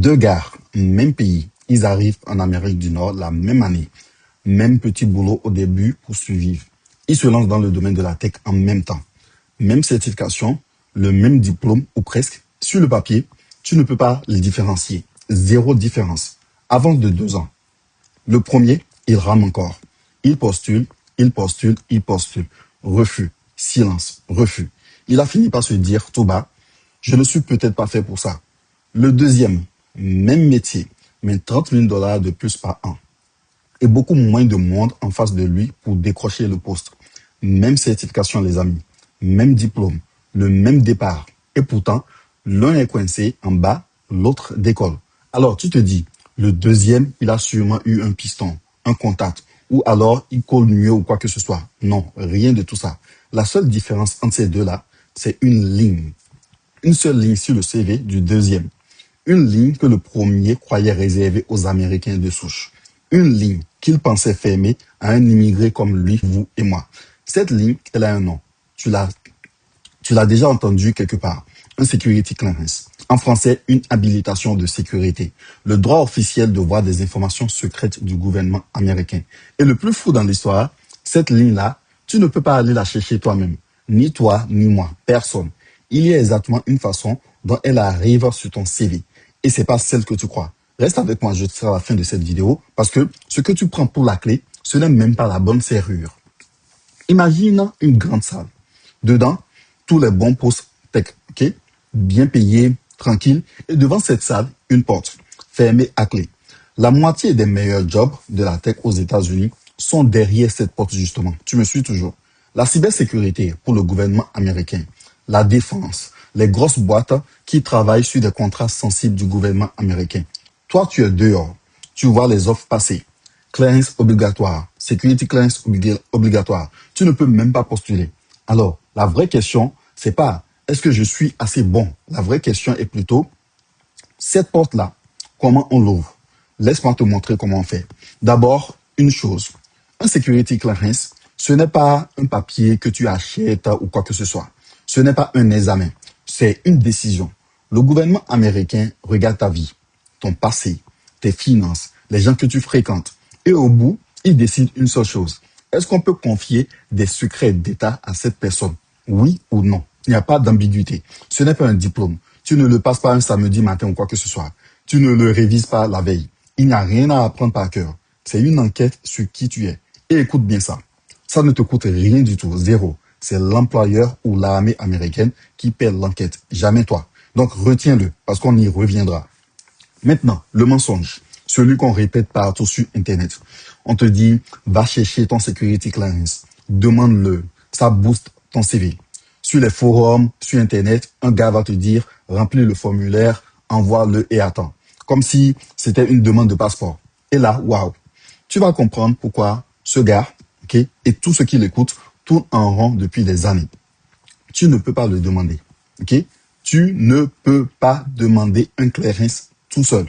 Deux gars, même pays, ils arrivent en Amérique du Nord la même année. Même petit boulot au début pour survivre. Ils se lancent dans le domaine de la tech en même temps. Même certification, le même diplôme ou presque. Sur le papier, tu ne peux pas les différencier. Zéro différence. Avance de 2 ans. Le premier, il rame encore. Il postule, il postule, il postule. Refus, silence, refus. Il a fini par se dire tout bas, je ne suis peut-être pas fait pour ça. Le deuxième, même métier, mais 30 000 dollars de plus par an. Et beaucoup moins de monde en face de lui pour décrocher le poste. Même certification, les amis. Même diplôme. Le même départ. Et pourtant, l'un est coincé en bas, l'autre décolle. Alors, tu te dis, le deuxième, il a sûrement eu un piston, un contact, ou alors il colle mieux ou quoi que ce soit. Non, rien de tout ça. La seule différence entre ces deux-là, c'est une ligne. Une seule ligne sur le CV du deuxième. Une ligne que le premier croyait réservée aux Américains de souche. Une ligne qu'il pensait fermer à un immigré comme lui, vous et moi. Cette ligne, elle a un nom. Tu l'as déjà entendu quelque part. Un security clearance. En français, une habilitation de sécurité. Le droit officiel de voir des informations secrètes du gouvernement américain. Et le plus fou dans l'histoire, cette ligne-là, tu ne peux pas aller la chercher toi-même. Ni toi, ni moi. Personne. Il y a exactement une façon dont elle arrive sur ton CV. Et c'est pas celle que tu crois. Reste avec moi jusqu'à la fin de cette vidéo parce que ce que tu prends pour la clé, ce n'est même pas la bonne serrure. Imagine une grande salle. Dedans, tous les bons postes tech, ok? Bien payés, tranquilles. Et devant cette salle, une porte fermée à clé. La moitié des meilleurs jobs de la tech aux États-Unis sont derrière cette porte justement. Tu me suis toujours. La cybersécurité pour le gouvernement américain. La défense. Les grosses boîtes qui travaillent sur des contrats sensibles du gouvernement américain. Toi, tu es dehors. Tu vois les offres passer. Clearance obligatoire. Security clearance obligatoire. Tu ne peux même pas postuler. Alors, la vraie question, c'est pas est-ce que je suis assez bon? La vraie question est plutôt cette porte-là, comment on l'ouvre? Laisse-moi te montrer comment on fait. D'abord, une chose. Un security clearance, ce n'est pas un papier que tu achètes ou quoi que ce soit. Ce n'est pas un examen. C'est une décision. Le gouvernement américain regarde ta vie, ton passé, tes finances, les gens que tu fréquentes. Et au bout, il décide une seule chose. Est-ce qu'on peut confier des secrets d'État à cette personne? Oui ou non? Il n'y a pas d'ambiguïté. Ce n'est pas un diplôme. Tu ne le passes pas un samedi matin ou quoi que ce soit. Tu ne le révises pas la veille. Il n'y a rien à apprendre par cœur. C'est une enquête sur qui tu es. Et écoute bien ça. Ça ne te coûte rien du tout, zéro. C'est l'employeur ou l'armée américaine qui paie l'enquête, jamais toi. Donc retiens-le, parce qu'on y reviendra. Maintenant, le mensonge, celui qu'on répète partout sur Internet. On te dit, va chercher ton security clearance, demande-le, ça booste ton CV. Sur les forums, sur Internet, un gars va te dire, remplis le formulaire, envoie-le et attends. Comme si c'était une demande de passeport. Et là, waouh, tu vas comprendre pourquoi ce gars, ok, et tous ceux qui l'écoutent tournent en rond depuis des années. Tu ne peux pas le demander, ok? Tu ne peux pas demander un clearance tout seul.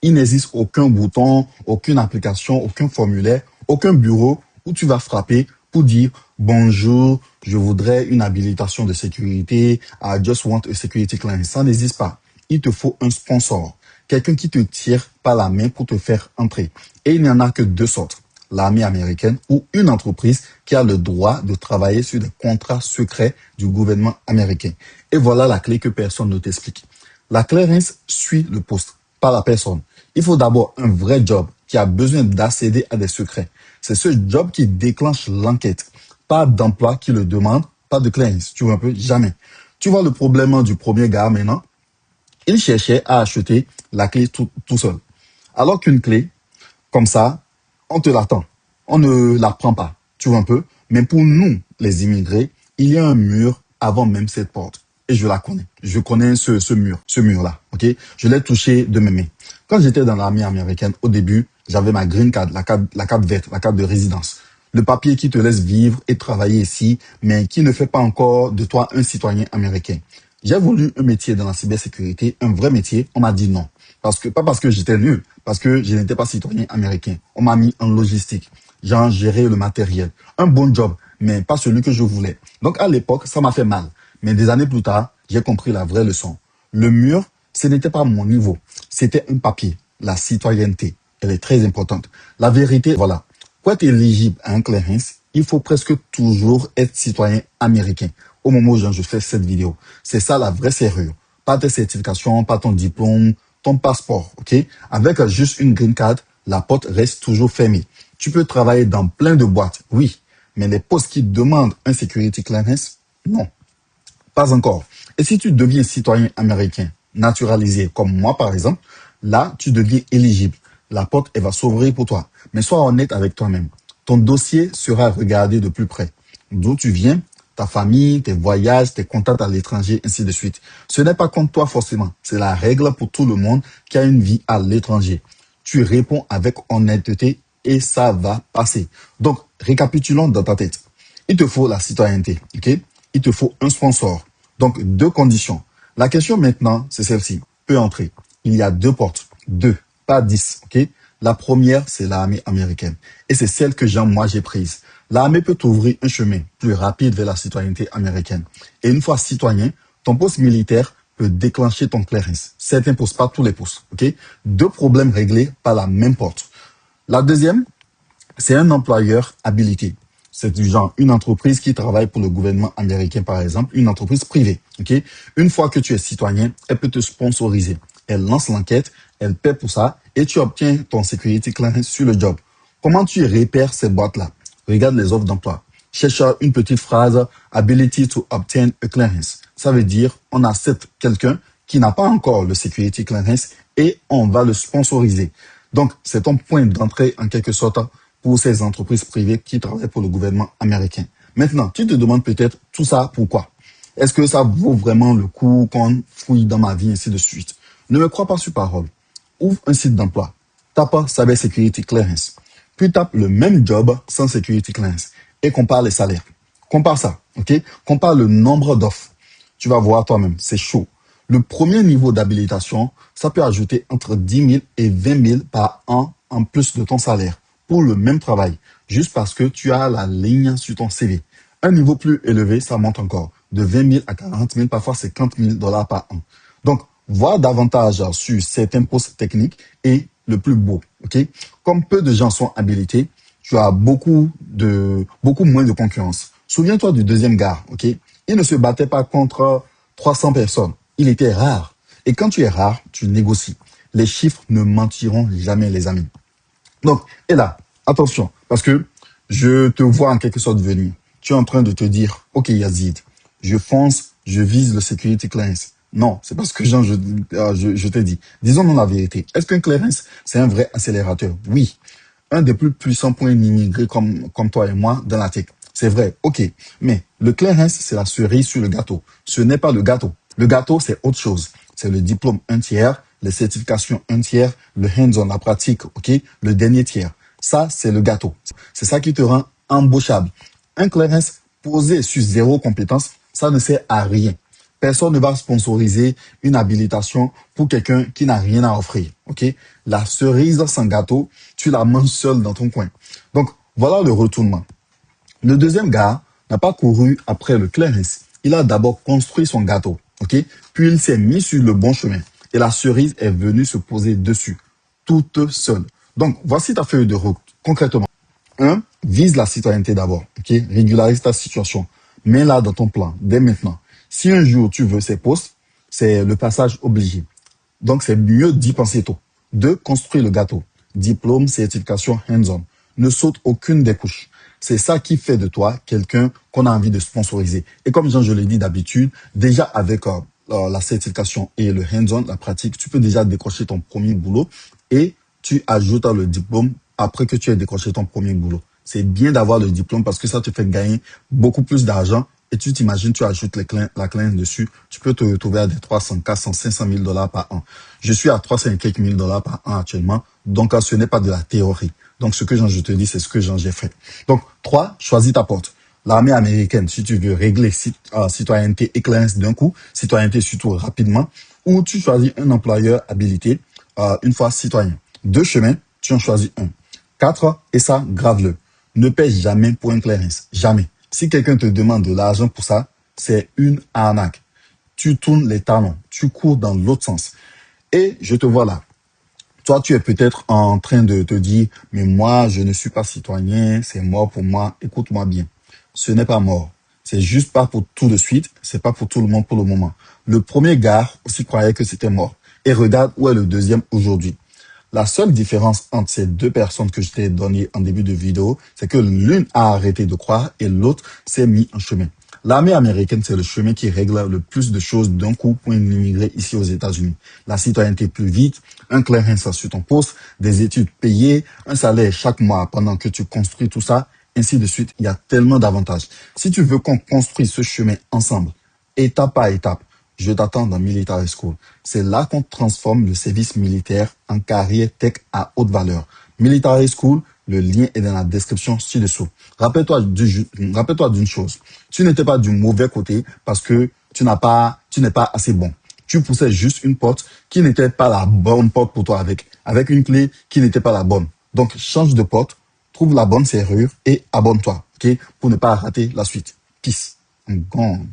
Il n'existe aucun bouton, aucune application, aucun formulaire, aucun bureau où tu vas frapper pour dire bonjour, je voudrais une habilitation de sécurité, I just want a security clearance. Ça n'existe pas. Il te faut un sponsor, quelqu'un qui te tire par la main pour te faire entrer. Et il n'y en a que deux sortes. L'armée américaine ou une entreprise qui a le droit de travailler sur des contrats secrets du gouvernement américain. Et voilà la clé que personne ne t'explique. La clearance suit le poste, pas la personne. Il faut d'abord un vrai job qui a besoin d'accéder à des secrets. C'est ce job qui déclenche l'enquête. Pas d'emploi qui le demande, pas de clearance. Tu vois un peu? Jamais. Tu vois le problème du premier gars maintenant? Il cherchait à acheter la clé tout seul. Alors qu'une clé, comme ça, on te l'attend. On ne la prend pas. Tu vois un peu? Mais pour nous, les immigrés, il y a un mur avant même cette porte. Et je la connais. Je connais ce mur-là. Ok? Je l'ai touché de mes mains. Quand j'étais dans l'armée américaine, au début, j'avais ma green card, la carte verte, la carte de résidence. Le papier qui te laisse vivre et travailler ici, mais qui ne fait pas encore de toi un citoyen américain. J'ai voulu un métier dans la cybersécurité, un vrai métier. On m'a dit non. Pas parce que j'étais nul, parce que je n'étais pas citoyen américain. On m'a mis en logistique. J'ai géré le matériel. Un bon job, mais pas celui que je voulais. Donc à l'époque, ça m'a fait mal. Mais des années plus tard, j'ai compris la vraie leçon. Le mur, Ce n'était pas mon niveau. C'était un papier. La citoyenneté, elle est très importante. La vérité, voilà. Pour être éligible à un clearance, il faut presque toujours être citoyen américain. Au moment où je fais cette vidéo. C'est ça la vraie serrure. Pas tes certifications, pas ton diplôme, ton passeport, ok? Avec juste une green card, la porte reste toujours fermée. Tu peux travailler dans plein de boîtes, oui. Mais les postes qui demandent un security clearance, non. Pas encore. Et si tu deviens citoyen américain, naturalisé, comme moi par exemple, là, tu deviens éligible. La porte, elle va s'ouvrir pour toi. Mais sois honnête avec toi-même. Ton dossier sera regardé de plus près. D'où tu viens, ta famille, tes voyages, tes contacts à l'étranger, ainsi de suite. Ce n'est pas contre toi forcément. C'est la règle pour tout le monde qui a une vie à l'étranger. Tu réponds avec honnêteté et ça va passer. Donc, récapitulons dans ta tête. Il te faut la citoyenneté, ok? Il te faut un sponsor. Donc, deux conditions. La question maintenant, c'est celle-ci. Peut entrer. Il y a deux portes. Deux, pas 10, ok? La première, c'est l'armée américaine. Et c'est celle que moi, j'ai prise. L'armée peut t'ouvrir un chemin plus rapide vers la citoyenneté américaine. Et une fois citoyen, ton poste militaire peut déclencher ton clearance. Certains postes, pas tous les postes, ok? Deux problèmes réglés par la même porte. La deuxième, c'est un employeur habilité. C'est du genre une entreprise qui travaille pour le gouvernement américain, par exemple, une entreprise privée. Ok. Une fois que tu es citoyen, elle peut te sponsoriser. Elle lance l'enquête, elle paie pour ça et tu obtiens ton security clearance sur le job. Comment tu repères ces boîtes-là? Regarde les offres d'emploi. Cherche une petite phrase, ability to obtain a clearance. Ça veut dire on accepte quelqu'un qui n'a pas encore le security clearance et on va le sponsoriser. Donc, c'est ton point d'entrée en quelque sorte pour ces entreprises privées qui travaillent pour le gouvernement américain. Maintenant, tu te demandes peut-être tout ça pourquoi? Est-ce que ça vaut vraiment le coup qu'on fouille dans ma vie, ainsi de suite? Ne me crois pas sur parole. Ouvre un site d'emploi. Tape Cyber Security Clearance. Puis tape le même job sans Security Clearance et compare les salaires. Compare ça, ok? Compare le nombre d'offres. Tu vas voir toi-même, c'est chaud. Le premier niveau d'habilitation, ça peut ajouter entre 10 000 et 20 000 par an en plus de ton salaire pour le même travail, juste parce que tu as la ligne sur ton CV. Un niveau plus élevé, ça monte encore, de 20 000 à 40 000, parfois 50 000 dollars par an. Donc, voir davantage sur certains postes techniques est le plus beau, ok? Comme peu de gens sont habilités, tu as beaucoup moins de concurrence. Souviens-toi du deuxième gars, ok? Il ne se battait pas contre 300 personnes. Il était rare. Et quand tu es rare, tu négocies. Les chiffres ne mentiront jamais, les amis. Donc, et là, attention, parce que je te vois en quelque sorte venir. Tu es en train de te dire, ok Yazid, je fonce, je vise le security clearance. Non, c'est parce que je t'ai dit. Disons-nous la vérité. Est-ce qu'un clearance, c'est un vrai accélérateur? Oui. Un des plus puissants points d'immigrés comme toi et moi dans la tech. C'est vrai, ok. Mais le clearance, c'est la cerise sur le gâteau. Ce n'est pas le gâteau. Le gâteau, c'est autre chose. C'est le diplôme 1/3, les certifications 1/3, le hands-on, la pratique, ok, le dernier tiers. Ça, c'est le gâteau. C'est ça qui te rend embauchable. Un clearance posé sur zéro compétence, ça ne sert à rien. Personne ne va sponsoriser une habilitation pour quelqu'un qui n'a rien à offrir, ok? La cerise sans gâteau, tu la manges seul dans ton coin. Donc, voilà le retournement. Le deuxième gars n'a pas couru après le clearance. Il a d'abord construit son gâteau, ok? Puis il s'est mis sur le bon chemin. Et la cerise est venue se poser dessus, toute seule. Donc, voici ta feuille de route. Concrètement, 1. Vise la citoyenneté d'abord, ok? Régularise ta situation. Mets-la dans ton plan, dès maintenant. Si un jour tu veux ces postes, c'est le passage obligé. Donc, c'est mieux d'y penser tôt. 2. Construis le gâteau. Diplôme, certification, hands-on. Ne saute aucune des couches. C'est ça qui fait de toi quelqu'un qu'on a envie de sponsoriser. Et comme je l'ai dit d'habitude, déjà avec la certification et le hands-on, la pratique, tu peux déjà décrocher ton premier boulot et tu ajoutes le diplôme après que tu aies décroché ton premier boulot. C'est bien d'avoir le diplôme parce que ça te fait gagner beaucoup plus d'argent et tu t'imagines, tu ajoutes la cliente dessus, tu peux te retrouver à des 300, 400, 500 000 dollars par an. Je suis à 300 et quelques mille dollars par an actuellement, donc ce n'est pas de la théorie. Donc ce que je te dis, c'est ce que j'ai fait. Donc 3, choisis ta porte. L'armée américaine, si tu veux régler citoyenneté et clearance d'un coup, citoyenneté surtout rapidement, ou tu choisis un employeur habilité une fois citoyen. 2 chemins, tu en choisis un. 4, et ça, grave-le. Ne paie jamais pour un clearance. Jamais. Si quelqu'un te demande de l'argent pour ça, c'est une arnaque. tu tournes les talons, tu cours dans l'autre sens. Et je te vois là. Toi, tu es peut-être en train de te dire, mais moi, je ne suis pas citoyen, c'est mort pour moi. Écoute-moi bien. Ce n'est pas mort. C'est juste pas pour tout de suite, c'est pas pour tout le monde pour le moment. Le premier gars aussi croyait que c'était mort. Et regarde où est le deuxième aujourd'hui. La seule différence entre ces deux personnes que je t'ai données en début de vidéo, c'est que l'une a arrêté de croire et l'autre s'est mis en chemin. L'armée américaine, c'est le chemin qui règle le plus de choses d'un coup pour un immigré ici aux États-Unis. La citoyenneté plus vite, un clair instant sur ton poste, des études payées, un salaire chaque mois pendant que tu construis tout ça, ainsi de suite. Il y a tellement d'avantages. Si tu veux qu'on construise ce chemin ensemble, étape par étape, je t'attends dans Military School. C'est là qu'on transforme le service militaire en carrière tech à haute valeur. Military School, le lien est dans la description ci-dessous. Rappelle-toi d'une chose. Tu n'étais pas du mauvais côté parce que tu n'es pas assez bon. Tu poussais juste une porte qui n'était pas la bonne porte pour toi avec une clé qui n'était pas la bonne. Donc, change de porte, trouve la bonne serrure et abonne-toi, ok? Pour ne pas rater la suite. Peace. I'm gone.